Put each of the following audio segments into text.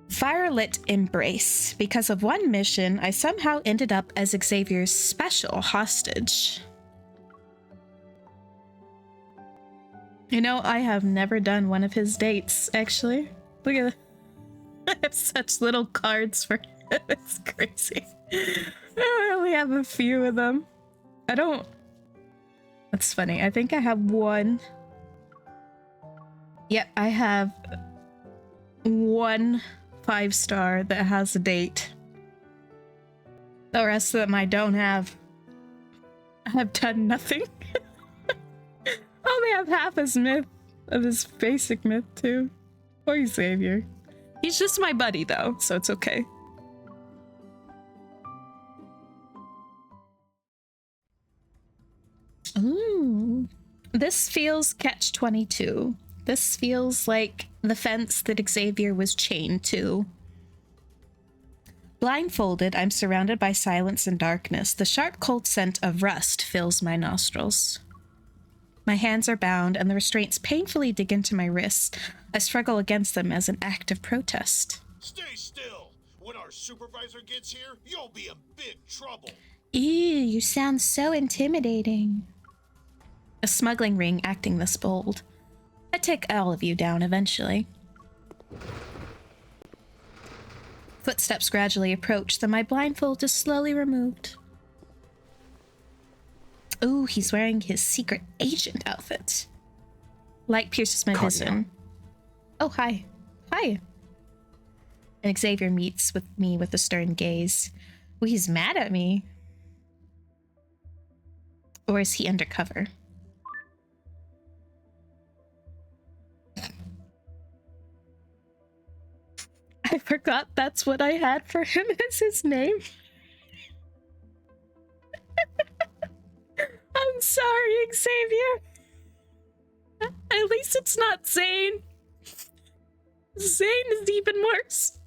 Firelit Embrace. Because of one mission, I somehow ended up as Xavier's special hostage. You know, I have never done one of his dates, actually. Look at that. I have such little cards for him. It's crazy. I only have a few of them. I don't... That's funny. I think I have one. Yep, I have one 5-star that has a date. The rest of them I don't have. I have done nothing. I only have half his myth of his basic myth too. Poor Xavier. He's just my buddy though, so it's okay. Ooh. This feels catch-22. This feels like the fence that Xavier was chained to. Blindfolded, I'm surrounded by silence and darkness. The sharp, cold scent of rust fills my nostrils. My hands are bound, and the restraints painfully dig into my wrists. I struggle against them as an act of protest. Stay still! When our supervisor gets here, you'll be in big trouble! Ew, you sound so intimidating. A smuggling ring acting this bold. I take all of you down eventually. Footsteps gradually approach, then my blindfold is slowly removed. Ooh, he's wearing his secret agent outfit. Light pierces my vision. Oh, hi. Hi. And Xavier meets with me with a stern gaze. Ooh, he's mad at me. Or is he undercover? I forgot that's what I had for him as his name. I'm sorry, Xavier. At least it's not Zane. Zane is even worse.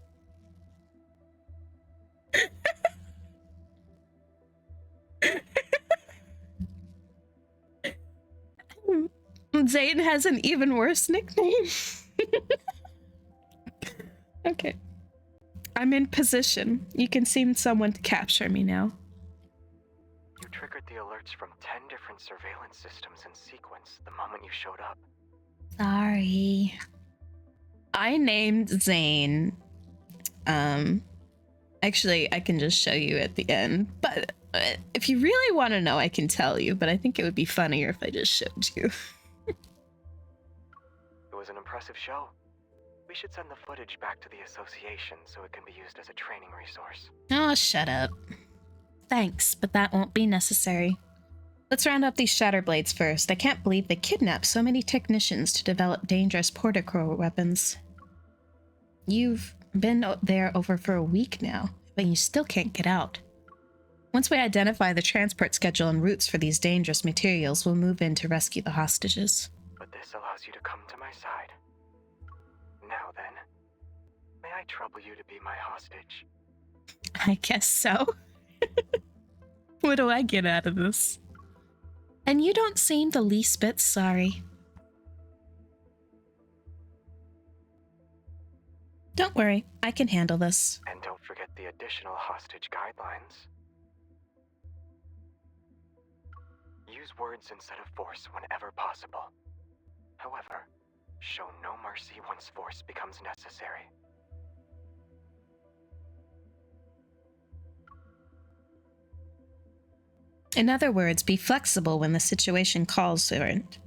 Zane has an even worse nickname. Okay. I'm in position. You can seem someone to capture me now. You triggered the alerts from 10 different surveillance systems in sequence the moment you showed up. Sorry. I named Zane. Actually, I can just show you at the end. But if you really want to know, I can tell you. But I think it would be funnier if I just showed you. It was an impressive show. We should send the footage back to the association so it can be used as a training resource. Oh, shut up. Thanks, but that won't be necessary. Let's round up these Shatterblades first. I can't believe they kidnapped so many technicians to develop dangerous portico weapons. You've been there over for a week now, but you still can't get out. Once we identify the transport schedule and routes for these dangerous materials, we'll move in to rescue the hostages. But this allows you to come to my side. Now then, may I trouble you to be my hostage? I guess so. What do I get out of this? And you don't seem the least bit sorry. Don't worry, I can handle this. And don't forget the additional hostage guidelines. Use words instead of force whenever possible. However, show no mercy once force becomes necessary. In other words, be flexible when the situation calls for it.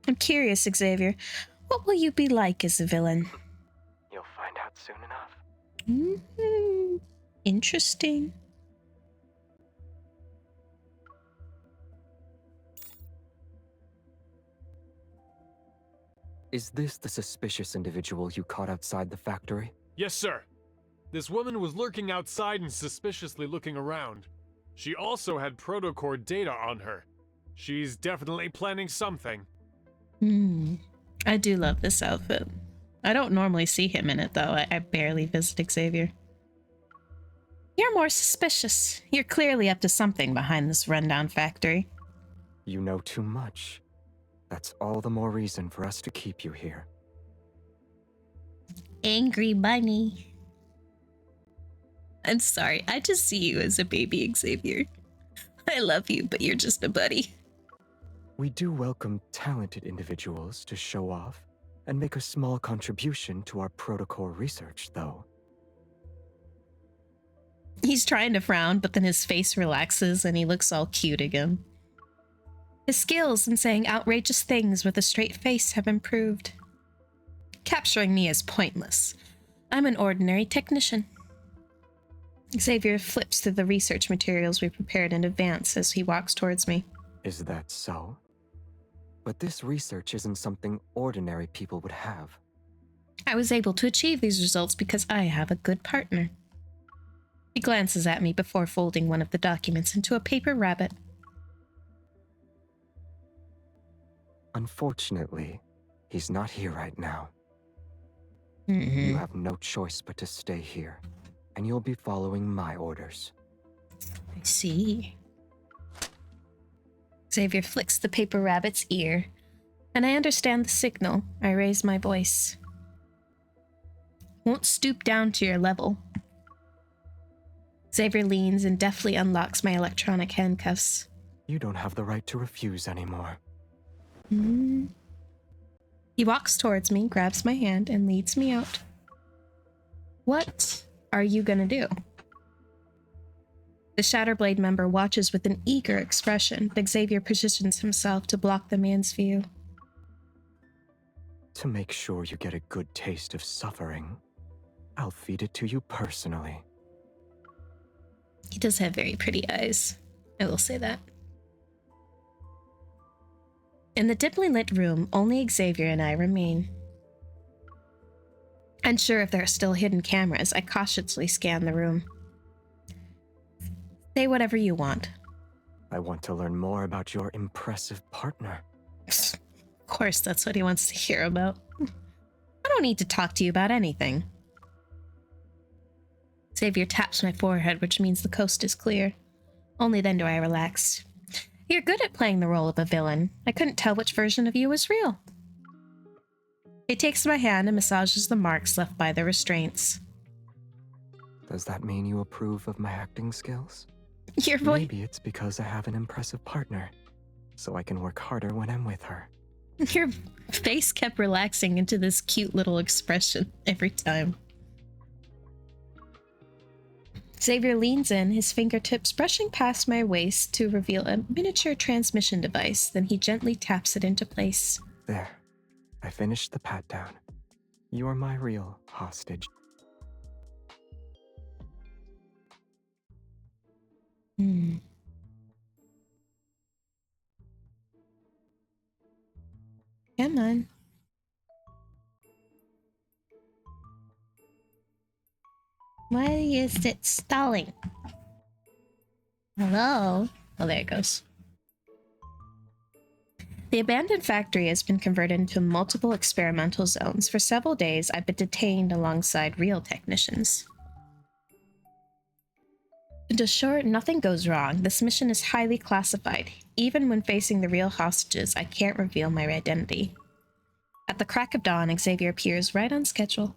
I'm curious, Xavier. What will you be like as a villain? You'll find out soon enough. Mm-hmm. Interesting. Is this the suspicious individual you caught outside the factory? Yes, sir. This woman was lurking outside and suspiciously looking around. She also had protocord data on her. She's definitely planning something. I do love this outfit. I don't normally see him in it, though. I barely visit Xavier. You're more suspicious. You're clearly up to something behind this rundown factory. You know too much. That's all the more reason for us to keep you here. Angry bunny. I'm sorry, I just see you as a baby, Xavier. I love you, but you're just a buddy. We do welcome talented individuals to show off and make a small contribution to our protocol research, though. He's trying to frown, but then his face relaxes and he looks all cute again. His skills in saying outrageous things with a straight face have improved. Capturing me is pointless. I'm an ordinary technician. Xavier flips through the research materials we prepared in advance as he walks towards me. Is that so? But this research isn't something ordinary people would have. I was able to achieve these results because I have a good partner. He glances at me before folding one of the documents into a paper rabbit. Unfortunately, he's not here right now. Mm-hmm. You have no choice but to stay here, and you'll be following my orders. I see. Xavier flicks the paper rabbit's ear, and I understand the signal. I raise my voice. Won't stoop down to your level. Xavier leans and deftly unlocks my electronic handcuffs. You don't have the right to refuse anymore. He walks towards me, grabs my hand, and leads me out. What are you gonna do? The Shatterblade member watches with an eager expression, but Xavier positions himself to block the man's view. To make sure you get a good taste of suffering, I'll feed it to you personally. He does have very pretty eyes. I will say that. In the dimly lit room, only Xavier and I remain. Unsure if there are still hidden cameras, I cautiously scan the room. Say whatever you want. I want to learn more about your impressive partner. Of course, that's what he wants to hear about. I don't need to talk to you about anything. Xavier taps my forehead, which means the coast is clear. Only then do I relax. You're good at playing the role of a villain. I couldn't tell which version of you was real. He takes my hand and massages the marks left by the restraints. Does that mean you approve of my acting skills? Your voice. Maybe it's because I have an impressive partner, so I can work harder when I'm with her. Your face kept relaxing into this cute little expression every time. Xavier leans in, his fingertips brushing past my waist to reveal a miniature transmission device, then he gently taps it into place. There. I finished the pat-down. You're my real hostage. Come on. Why is it stalling? Hello? Oh, there it goes. The abandoned factory has been converted into multiple experimental zones. For several days, I've been detained alongside real technicians. To assure nothing goes wrong, this mission is highly classified. Even when facing the real hostages, I can't reveal my identity. At the crack of dawn, Xavier appears right on schedule.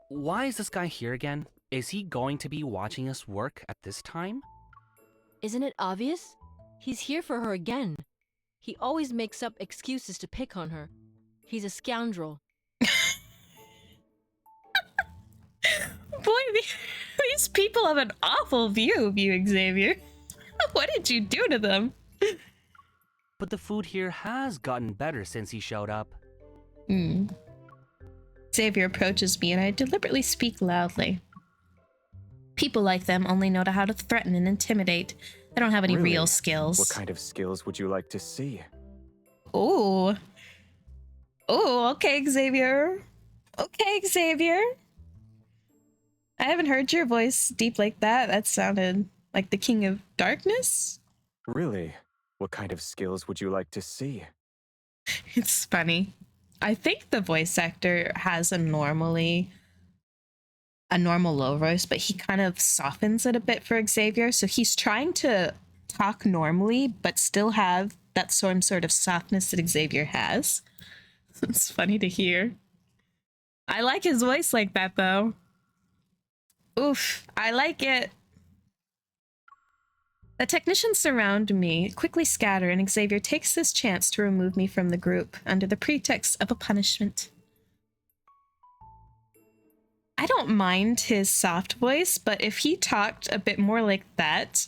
Why is this guy here again? Is he going to be watching us work at this time? Isn't it obvious? He's here for her again. He always makes up excuses to pick on her. He's a scoundrel. Boy, these people have an awful view of you, Xavier. What did you do to them? But the food here has gotten better since he showed up. Xavier approaches me and I deliberately speak loudly. People like them only know how to threaten and intimidate. They don't have any Really? real skills. What kind of skills would you like to see? Oh, okay, Xavier. Okay, Xavier. I haven't heard your voice deep like that. That sounded like the King of Darkness. Really? What kind of skills would you like to see? It's funny. I think the voice actor has a normal low voice, but he kind of softens it a bit for Xavier. So he's trying to talk normally, but still have that same sort of softness that Xavier has. It's funny to hear. I like his voice like that, though. Oof, I like it. The technicians surround me, quickly scatter, and Xavier takes this chance to remove me from the group under the pretext of a punishment. I don't mind his soft voice, but if he talked a bit more like that,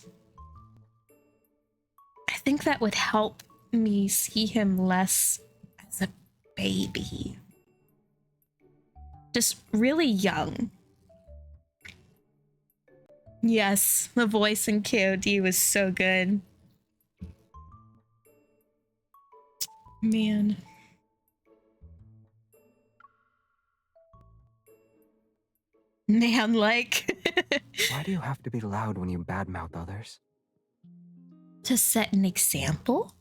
I think that would help me see him less as a baby. Just really young. Yes, the voice in KOD was so good. Man. Man, like. Why do you have to be loud when you badmouth others? To set an example?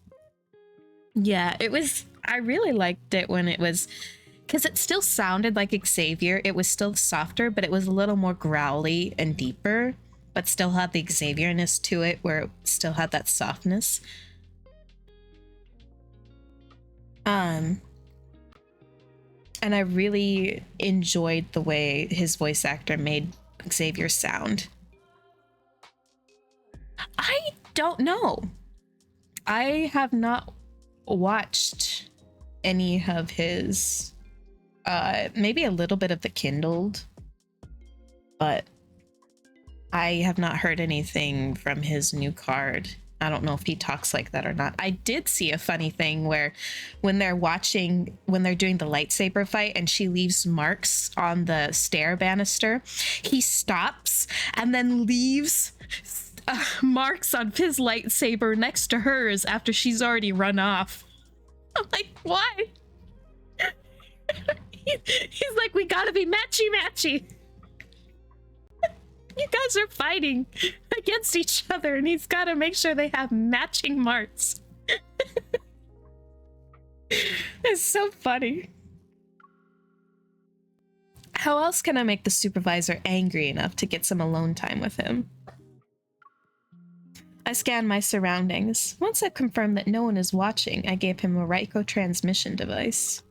Yeah, it was. I really liked it when it was. Because it still sounded like Xavier. It was still softer, but it was a little more growly and deeper, but still had the Xavier-ness to it where it still had that softness. And I really enjoyed the way his voice actor made Xavier sound. I don't know. I have not watched any of his, maybe a little bit of the Kindled, but I have not heard anything from his new card. I don't know if he talks like that or not. I did see a funny thing where when they're doing the lightsaber fight and she leaves marks on the stair banister, he stops and then leaves marks on his lightsaber next to hers after she's already run off. I'm like, why? He's like, we gotta be matchy-matchy. You guys are fighting against each other, and he's got to make sure they have matching marks. It's so funny. How else can I make the supervisor angry enough to get some alone time with him? I scan my surroundings. Once I've confirmed that no one is watching, I gave him a Ryko transmission device.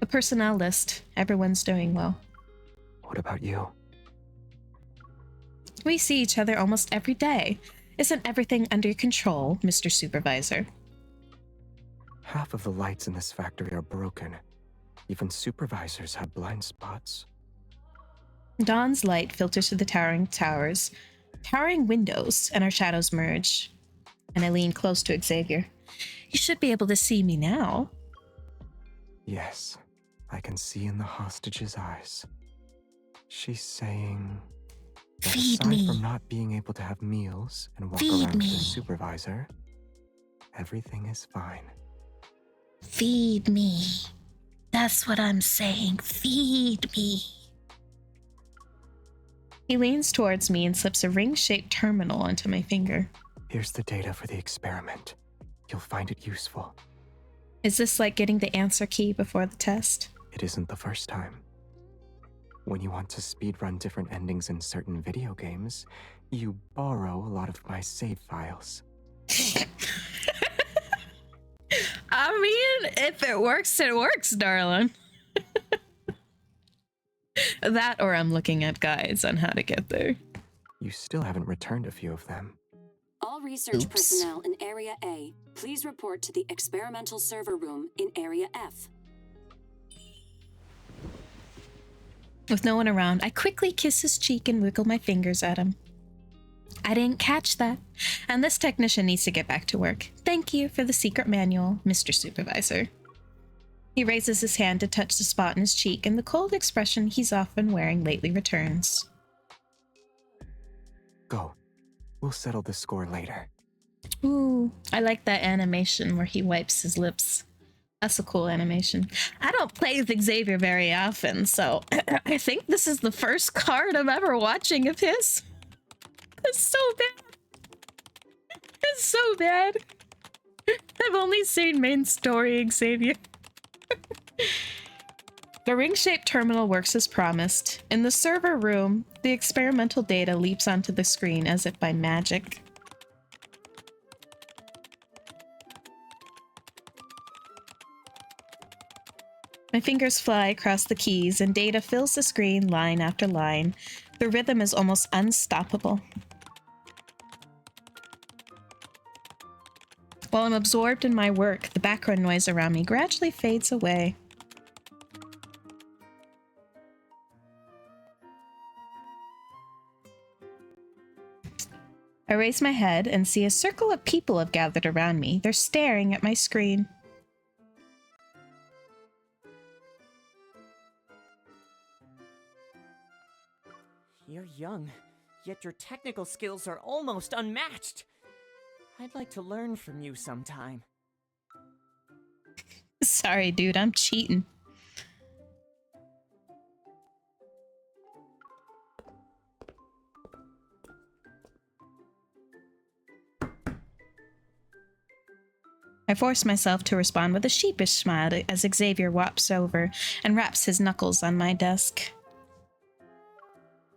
The personnel list. Everyone's doing well. What about you? We see each other almost every day. Isn't everything under control, Mr. Supervisor? Half of the lights in this factory are broken. Even supervisors have blind spots. Dawn's light filters through the towering windows, and our shadows merge. And I lean close to Xavier. You should be able to see me now. Yes, I can see in the hostage's eyes. She's saying that Feed aside me. from not being able to have meals and walk Feed around me. with the supervisor, everything is fine. Feed me. That's what I'm saying. Feed me. He leans towards me and slips a ring-shaped terminal onto my finger. Here's the data for the experiment. You'll find it useful. Is this like getting the answer key before the test? It isn't the first time. When you want to speedrun different endings in certain video games, you borrow a lot of my save files. I mean, if it works, darling. That or I'm looking at guides on how to get there. You still haven't returned a few of them. All research Oops. personnel in Area A, please report to the experimental server room in Area F. With no one around, I quickly kiss his cheek and wiggle my fingers at him. I didn't catch that, and this technician needs to get back to work. Thank you for the secret manual, Mr. Supervisor. He raises his hand to touch the spot in his cheek, and the cold expression he's often wearing lately returns. Go. We'll settle the score later. Ooh, I like that animation where he wipes his lips. That's a cool animation. I don't play with Xavier very often, so I think this is the first card I'm ever watching of his. It's so bad. It's so bad. I've only seen main story Xavier. The ring-shaped terminal works as promised. In the server room, the experimental data leaps onto the screen as if by magic. My fingers fly across the keys and data fills the screen line after line. The rhythm is almost unstoppable. While I'm absorbed in my work, the background noise around me gradually fades away. I raise my head and see a circle of people have gathered around me. They're staring at my screen. You're young, yet your technical skills are almost unmatched. I'd like to learn from you sometime. Sorry, dude, I'm cheating. I force myself to respond with a sheepish smile as Xavier walks over and raps his knuckles on my desk.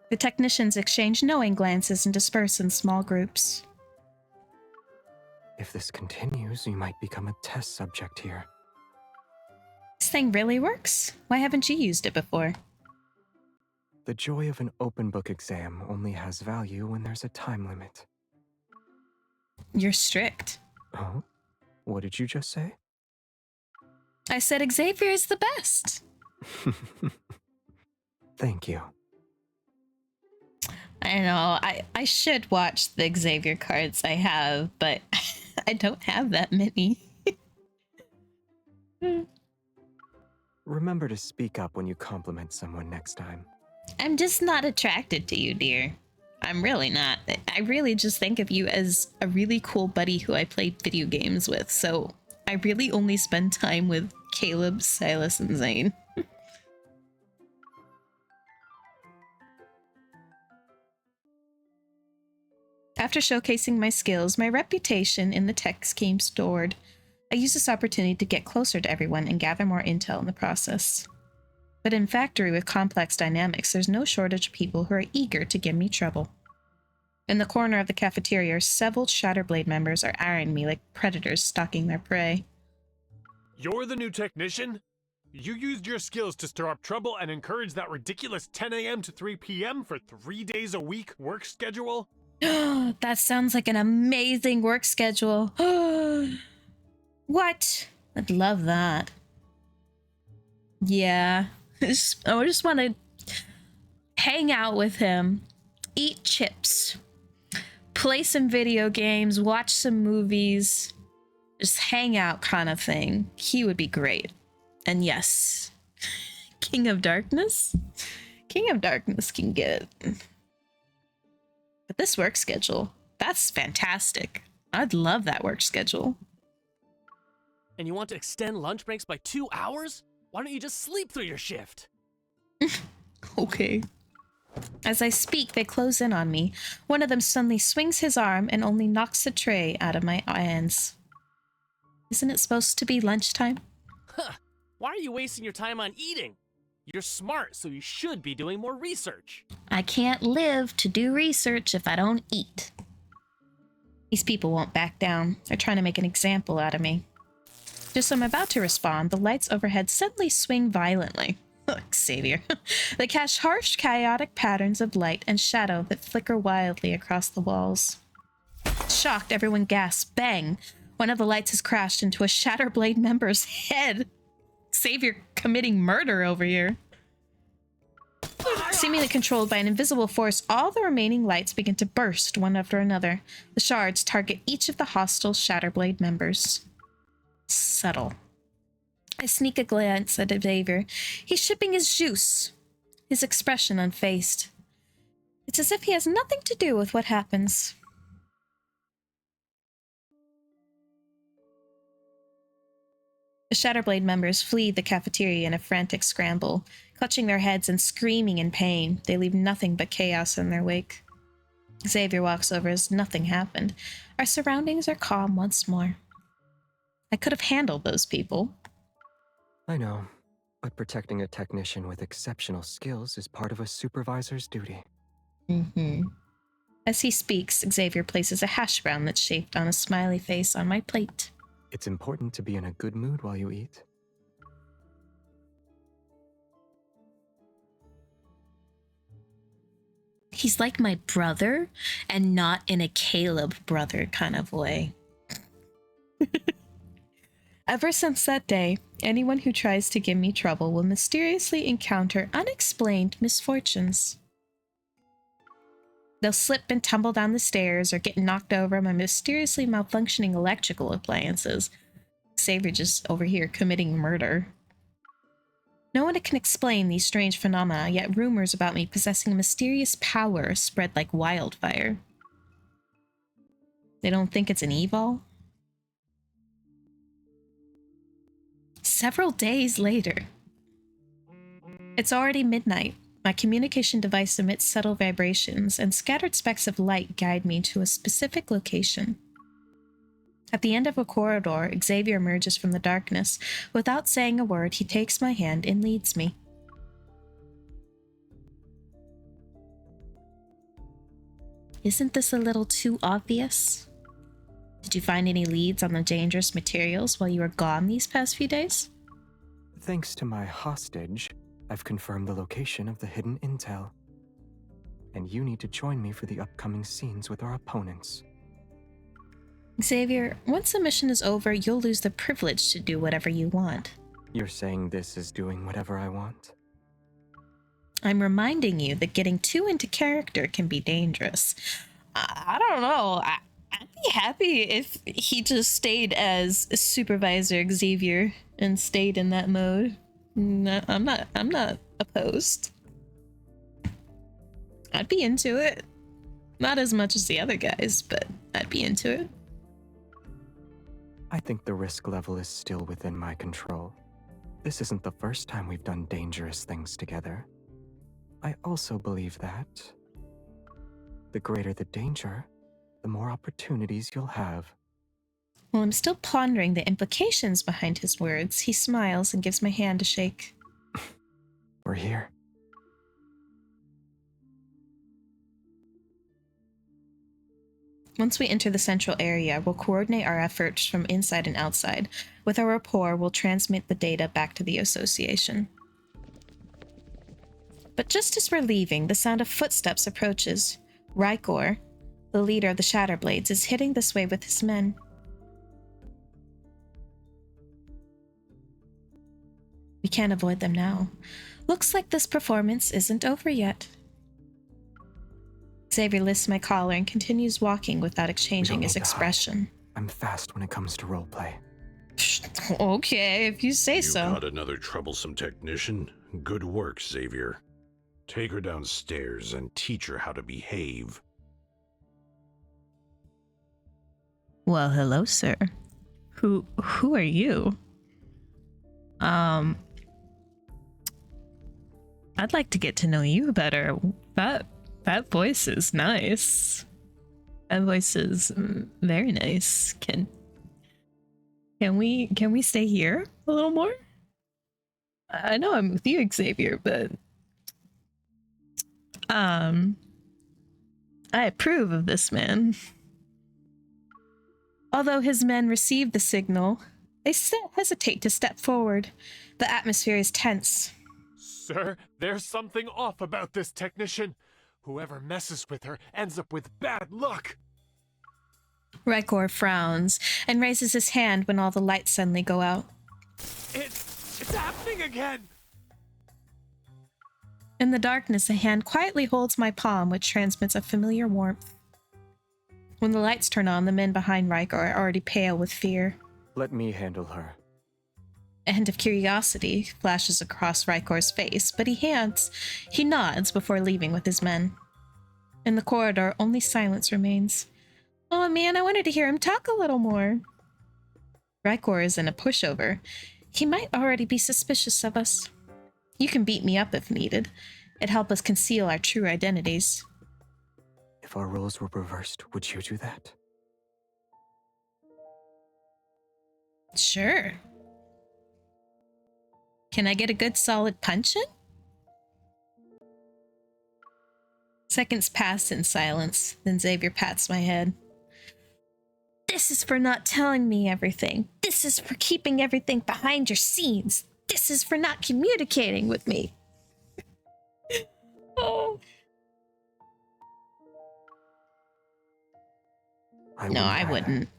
The technicians exchange knowing glances and disperse in small groups. If this continues, you might become a test subject here. This thing really works? Why haven't you used it before? The joy of an open book exam only has value when there's a time limit. You're strict. Oh? What did you just say? I said Xavier is the best. Thank you. I know, I should watch the Xavier cards I have, but I don't have that many. Remember to speak up when you compliment someone next time. I'm just not attracted to you, dear. I'm really not. I really just think of you as a really cool buddy who I played video games with, so I really only spend time with Caleb, Silas, and Zane. After showcasing my skills, my reputation in the tech scheme soared. I use this opportunity to get closer to everyone and gather more intel in the process. But in factory with complex dynamics, there's no shortage of people who are eager to give me trouble. In the corner of the cafeteria, several Shatterblade members are eyeing me like predators stalking their prey. You're the new technician? You used your skills to stir up trouble and encourage that ridiculous 10 a.m. to 3 p.m. for 3 days a week work schedule? That sounds like an amazing work schedule. What? I'd love that. Yeah. I just want to hang out with him, eat chips, play some video games, watch some movies, just hang out kind of thing. He would be great. And yes, King of Darkness? King of Darkness can get it. But this work schedule, that's fantastic. I'd love that work schedule. And you want to extend lunch breaks by 2 hours? Why don't you just sleep through your shift? Okay. As I speak, they close in on me. One of them suddenly swings his arm and only knocks the tray out of my hands. Isn't it supposed to be lunchtime? Huh. Why are you wasting your time on eating? You're smart, so you should be doing more research. I can't live to do research if I don't eat. These people won't back down. They're trying to make an example out of me. Just as I'm about to respond, the lights overhead suddenly swing violently. Xavier. They cast harsh, chaotic patterns of light and shadow that flicker wildly across the walls. Shocked, everyone gasps. Bang! One of the lights has crashed into a Shatterblade member's head. Xavier committing murder over here. Seemingly controlled by an invisible force, all the remaining lights begin to burst one after another. The shards target each of the hostile Shatterblade members. Subtle. I sneak a glance at Xavier. He's shipping his juice, his expression unfazed. It's as if he has nothing to do with what happens. The Shatterblade members flee the cafeteria in a frantic scramble, clutching their heads and screaming in pain. They leave nothing but chaos in their wake. Xavier walks over as nothing happened. Our surroundings are calm once more. I could have handled those people. I know, but protecting a technician with exceptional skills is part of a supervisor's duty. As he speaks, Xavier places a hash brown that's shaped on a smiley face on my plate. It's important to be in a good mood while you eat. He's like my brother, and not in a Caleb brother kind of way. Ever since that day, anyone who tries to give me trouble will mysteriously encounter unexplained misfortunes. They'll slip and tumble down the stairs or get knocked over by mysteriously malfunctioning electrical appliances. Xavier just over here committing murder. No one can explain these strange phenomena, yet rumors about me possessing a mysterious power spread like wildfire. They don't think it's an evil? Several days later. It's already midnight. My communication device emits subtle vibrations, and scattered specks of light guide me to a specific location. At the end of a corridor, Xavier emerges from the darkness. Without saying a word, he takes my hand and leads me. Isn't this a little too obvious? Did you find any leads on the dangerous materials while you were gone these past few days? Thanks to my hostage, I've confirmed the location of the hidden intel. And you need to join me for the upcoming scenes with our opponents. Xavier, once the mission is over, you'll lose the privilege to do whatever you want. You're saying this is doing whatever I want? I'm reminding you that getting too into character can be dangerous. I don't know. I'd be happy if he just stayed as Supervisor Xavier and stayed in that mode. No, I'm not opposed. I'd be into it. Not as much as the other guys, but I'd be into it. I think the risk level is still within my control. This isn't the first time we've done dangerous things together. I also believe that the greater the danger, the more opportunities you'll have. While I'm still pondering the implications behind his words, he smiles and gives my hand a shake. We're here. Once we enter the central area, we'll coordinate our efforts from inside and outside. With our rapport, we'll transmit the data back to the association. But just as we're leaving, the sound of footsteps approaches. Rykor, the leader of the Shatterblades, is heading this way with his men. We can't avoid them now. Looks like this performance isn't over yet. Xavier lifts my collar and continues walking without exchanging his expression. I'm fast when it comes to roleplay. Okay, if you say so. You got another troublesome technician? Good work, Xavier. Take her downstairs and teach her how to behave. Well, hello, sir. Who are you? I'd like to get to know you better. That voice is nice. That voice is very nice. Can we stay here a little more? I know I'm with you, Xavier, but I approve of this man. Although his men receive the signal, they hesitate to step forward. The atmosphere is tense. Sir, there's something off about this technician. Whoever messes with her ends up with bad luck. Rykor frowns and raises his hand when all the lights suddenly go out. It's happening again! In the darkness, a hand quietly holds my palm, which transmits a familiar warmth. When the lights turn on, the men behind Rykor are already pale with fear. Let me handle her. A hint of curiosity flashes across Rykor's face, but he nods before leaving with his men. In the corridor, only silence remains. Oh man, I wanted to hear him talk a little more. Rykor is in a pushover. He might already be suspicious of us. You can beat me up if needed. It'd help us conceal our true identities. If our roles were reversed, would you do that? Sure. Can I get a good solid punch in? Seconds pass in silence, then Xavier pats my head. This is for not telling me everything. This is for keeping everything behind your scenes. This is for not communicating with me. Oh. No, I wouldn't.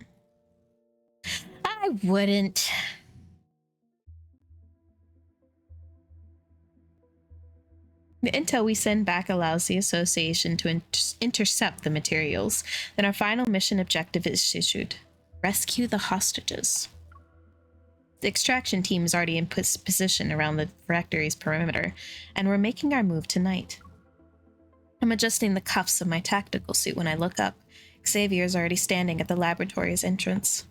I wouldn't. The intel we send back allows the Association to intercept the materials. Then our final mission objective is issued. Rescue the hostages. The extraction team is already in position around the factory's perimeter, and we're making our move tonight. I'm adjusting the cuffs of my tactical suit when I look up. Xavier is already standing at the laboratory's entrance.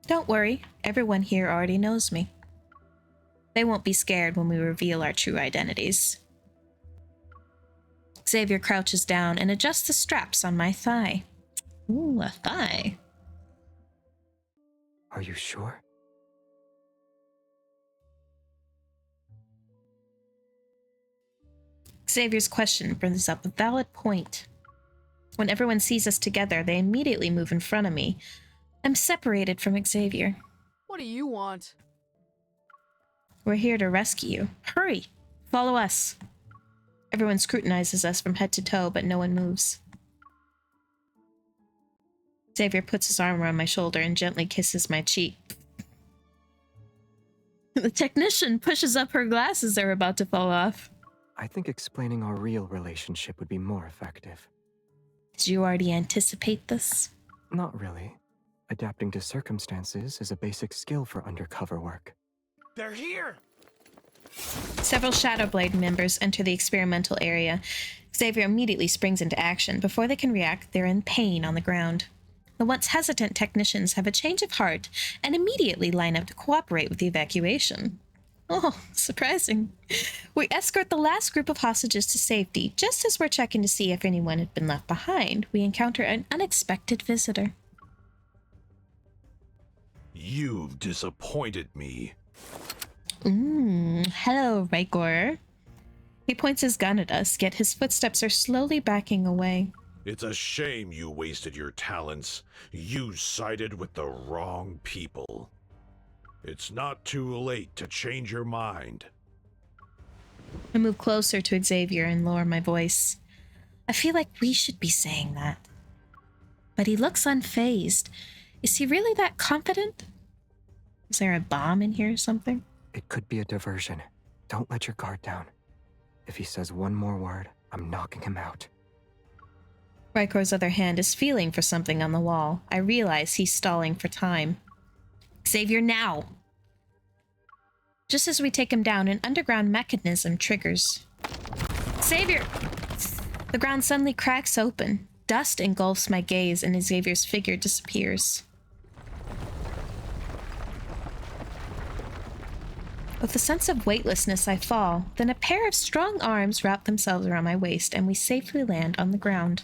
Don't worry, everyone here already knows me. They won't be scared when we reveal our true identities. Xavier crouches down and adjusts the straps on my thigh. Ooh, a thigh. Are you sure? Xavier's question brings up a valid point. When everyone sees us together, they immediately move in front of me. I'm separated from Xavier. What do you want? We're here to rescue you. Hurry! Follow us. Everyone scrutinizes us from head to toe, but no one moves. Xavier puts his arm around my shoulder and gently kisses my cheek. The technician pushes up her glasses are about to fall off. I think explaining our real relationship would be more effective. Did you already anticipate this? Not really. Adapting to circumstances is a basic skill for undercover work. They're here! Several Shadowblade members enter the experimental area. Xavier immediately springs into action. Before they can react, they're in pain on the ground. The once hesitant technicians have a change of heart and immediately line up to cooperate with the evacuation. Oh, surprising. We escort the last group of hostages to safety. Just as we're checking to see if anyone had been left behind, we encounter an unexpected visitor. You've disappointed me. Hello, Raikor. He points his gun at us, yet his footsteps are slowly backing away. It's a shame you wasted your talents. You sided with the wrong people. It's not too late to change your mind. I move closer to Xavier and lower my voice. I feel like we should be saying that. But he looks unfazed. Is he really that confident? Is there a bomb in here or something? It could be a diversion. Don't let your guard down. If he says one more word, I'm knocking him out. Raikor's other hand is feeling for something on the wall. I realize he's stalling for time. Xavier, now! Just as we take him down, an underground mechanism triggers. Xavier! The ground suddenly cracks open. Dust engulfs my gaze and Xavier's figure disappears. With a sense of weightlessness, I fall. Then a pair of strong arms wrap themselves around my waist and we safely land on the ground.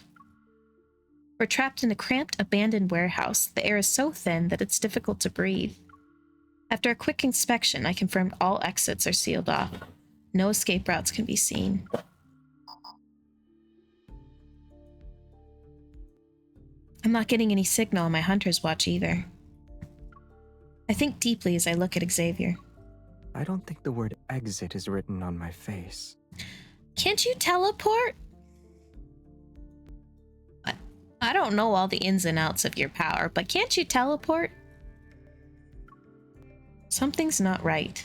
We're trapped in a cramped, abandoned warehouse. The air is so thin that it's difficult to breathe. After a quick inspection, I confirmed all exits are sealed off. No escape routes can be seen. I'm not getting any signal on my hunter's watch either. I think deeply as I look at Xavier. I don't think the word exit is written on my face. Can't you teleport? I don't know all the ins and outs of your power, but can't you teleport? Something's not right.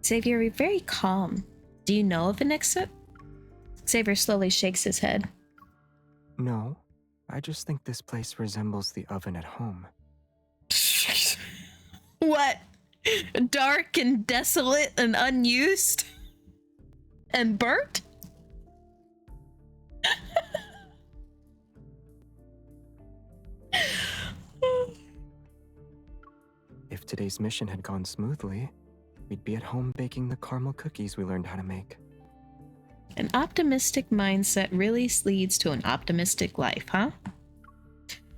Xavier, you're very calm. Do you know of an exit? Xavier slowly shakes his head. No, I just think this place resembles the oven at home. What? Dark and desolate and unused? And burnt? If today's mission had gone smoothly, we'd be at home baking the caramel cookies we learned how to make. An optimistic mindset really leads to an optimistic life, huh?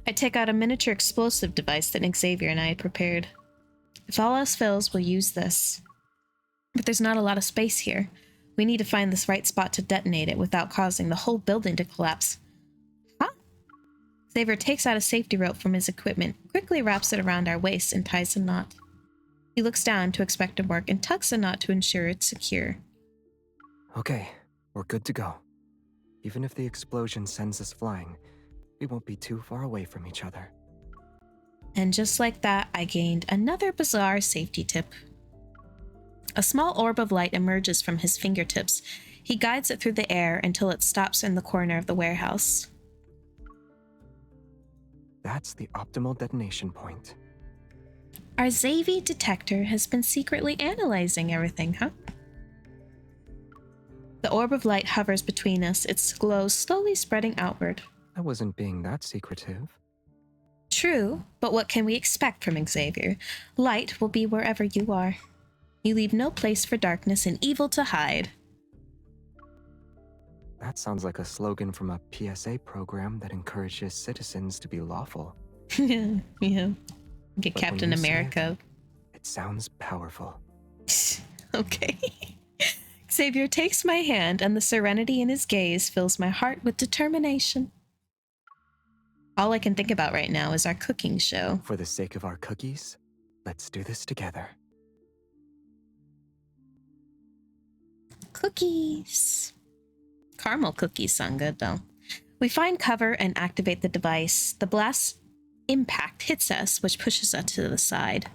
I take out a miniature explosive device that Xavier and I had prepared. If all else fails, we'll use this. But there's not a lot of space here. We need to find this right spot to detonate it without causing the whole building to collapse. Huh? Xavier takes out a safety rope from his equipment, quickly wraps it around our waist, and ties a knot. He looks down to expect it work and tucks a knot to ensure it's secure. Okay, we're good to go. Even if the explosion sends us flying, we won't be too far away from each other. And just like that, I gained another bizarre safety tip. A small orb of light emerges from his fingertips. He guides it through the air until it stops in the corner of the warehouse. That's the optimal detonation point. Our Xavier detector has been secretly analyzing everything, huh? The orb of light hovers between us, its glow slowly spreading outward. I wasn't being that secretive. True, but what can we expect from Xavier? Light will be wherever you are. You leave no place for darkness and evil to hide. That sounds like a slogan from a PSA program that encourages citizens to be lawful. Yeah. Get But Captain when you say America. It sounds powerful. Okay. Xavier takes my hand, and the serenity in his gaze fills my heart with determination. All I can think about right now is our cooking show. For the sake of our cookies, let's do this together. Cookies. Caramel cookies sound good, though. We find cover and activate the device. The blast impact hits us, which pushes us to the side.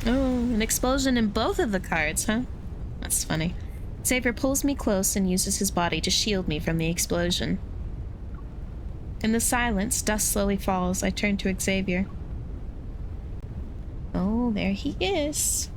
Oh, an explosion in both of the cards, huh? That's funny. Xavier pulls me close and uses his body to shield me from the explosion. In the silence, dust slowly falls. I turn to Xavier. Oh, there he is.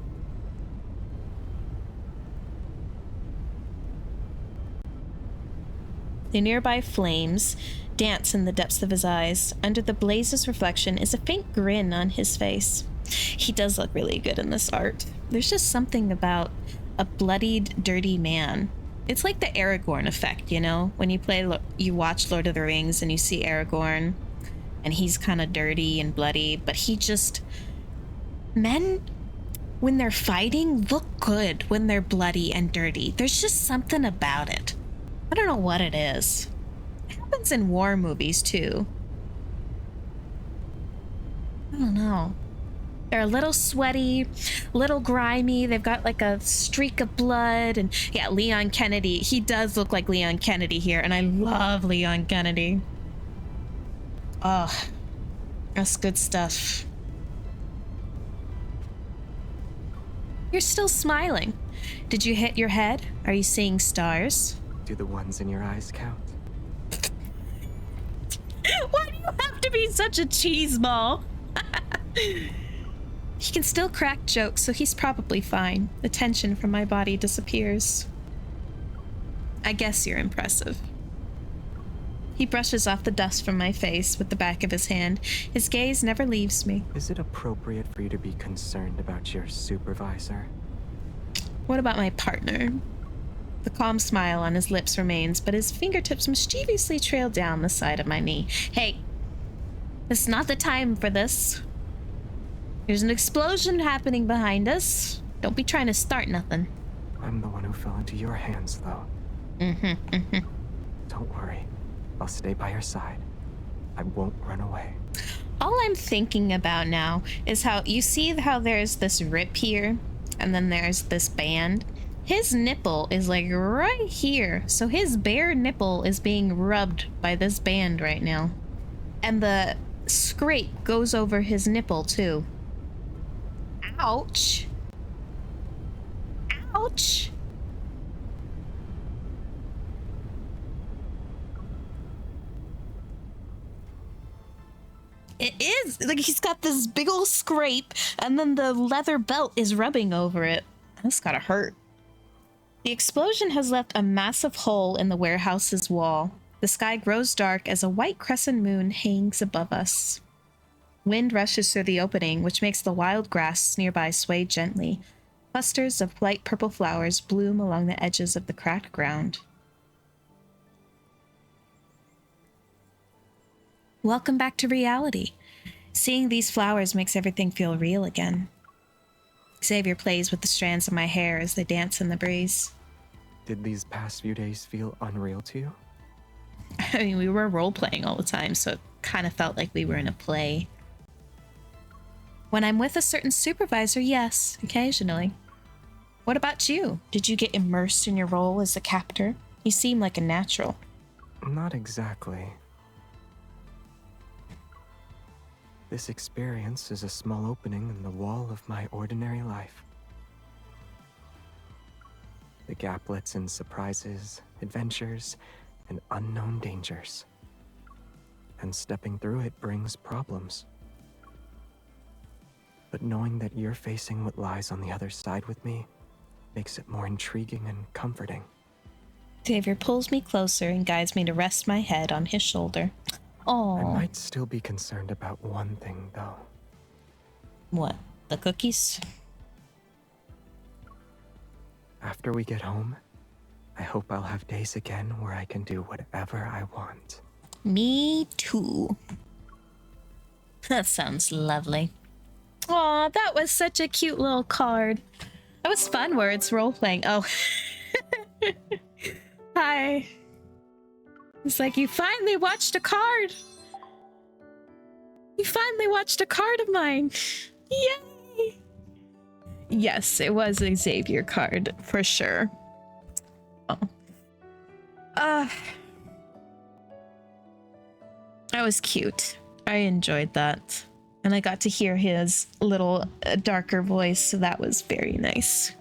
The nearby flames dance in the depths of his eyes. Under the blaze's reflection is a faint grin on his face. He does look really good in this art. There's just something about a bloodied, dirty man. It's like the Aragorn effect, you know? When you watch Lord of the Rings and you see Aragorn, and he's kind of dirty and bloody, but men, when they're fighting, look good when they're bloody and dirty. There's just something about it. I don't know what it is. It happens in war movies, too. I don't know. They're a little sweaty, little grimy. They've got like a streak of blood. And yeah, Leon Kennedy. He does look like Leon Kennedy here. And I love Leon Kennedy. Oh, that's good stuff. You're still smiling. Did you hit your head? Are you seeing stars? Do the ones in your eyes count? Why do you have to be such a cheeseball? He can still crack jokes, so he's probably fine. The tension from my body disappears. I guess you're impressive. He brushes off the dust from my face with the back of his hand. His gaze never leaves me. Is it appropriate for you to be concerned about your supervisor? What about my partner? The calm smile on his lips remains, but his fingertips mischievously trail down the side of my knee. Hey, this is not the time for this. There's an explosion happening behind us. Don't be trying to start nothing. I'm the one who fell into your hands, though. Don't worry. I'll stay by your side. I won't run away. All I'm thinking about now is how you see how there's this rip here, and then there's this band. His nipple is like right here, so his bare nipple is being rubbed by this band right now. And the scrape goes over his nipple too. Ouch. Ouch. It is like he's got this big old scrape, and then the leather belt is rubbing over it. That's gotta hurt. The explosion has left a massive hole in the warehouse's wall. The sky grows dark as a white crescent moon hangs above us. Wind rushes through the opening, which makes the wild grass nearby sway gently. Clusters of light purple flowers bloom along the edges of the cracked ground. Welcome back to reality. Seeing these flowers makes everything feel real again. Xavier plays with the strands of my hair as they dance in the breeze. Did these past few days feel unreal to you? I mean, we were role-playing all the time, so it kind of felt like we were in a play. When I'm with a certain supervisor, yes, occasionally. What about you? Did you get immersed in your role as a captor? You seem like a natural. Not exactly. This experience is a small opening in the wall of my ordinary life. The gaplets in surprises, adventures, and unknown dangers. And stepping through it brings problems. But knowing that you're facing what lies on the other side with me makes it more intriguing and comforting. Xavier pulls me closer and guides me to rest my head on his shoulder. Oh. I might still be concerned about one thing, though. What? The cookies? After we get home, I hope I'll have days again where I can do whatever I want. Me too. That sounds lovely. Aw, that was such a cute little card. That was fun words role-playing. Oh. Hi. It's like, you finally watched a card. You finally watched a card of mine. Yay! Yes, it was a Xavier card, for sure. Oh. That was cute. I enjoyed that. And I got to hear his little darker voice, so that was very nice.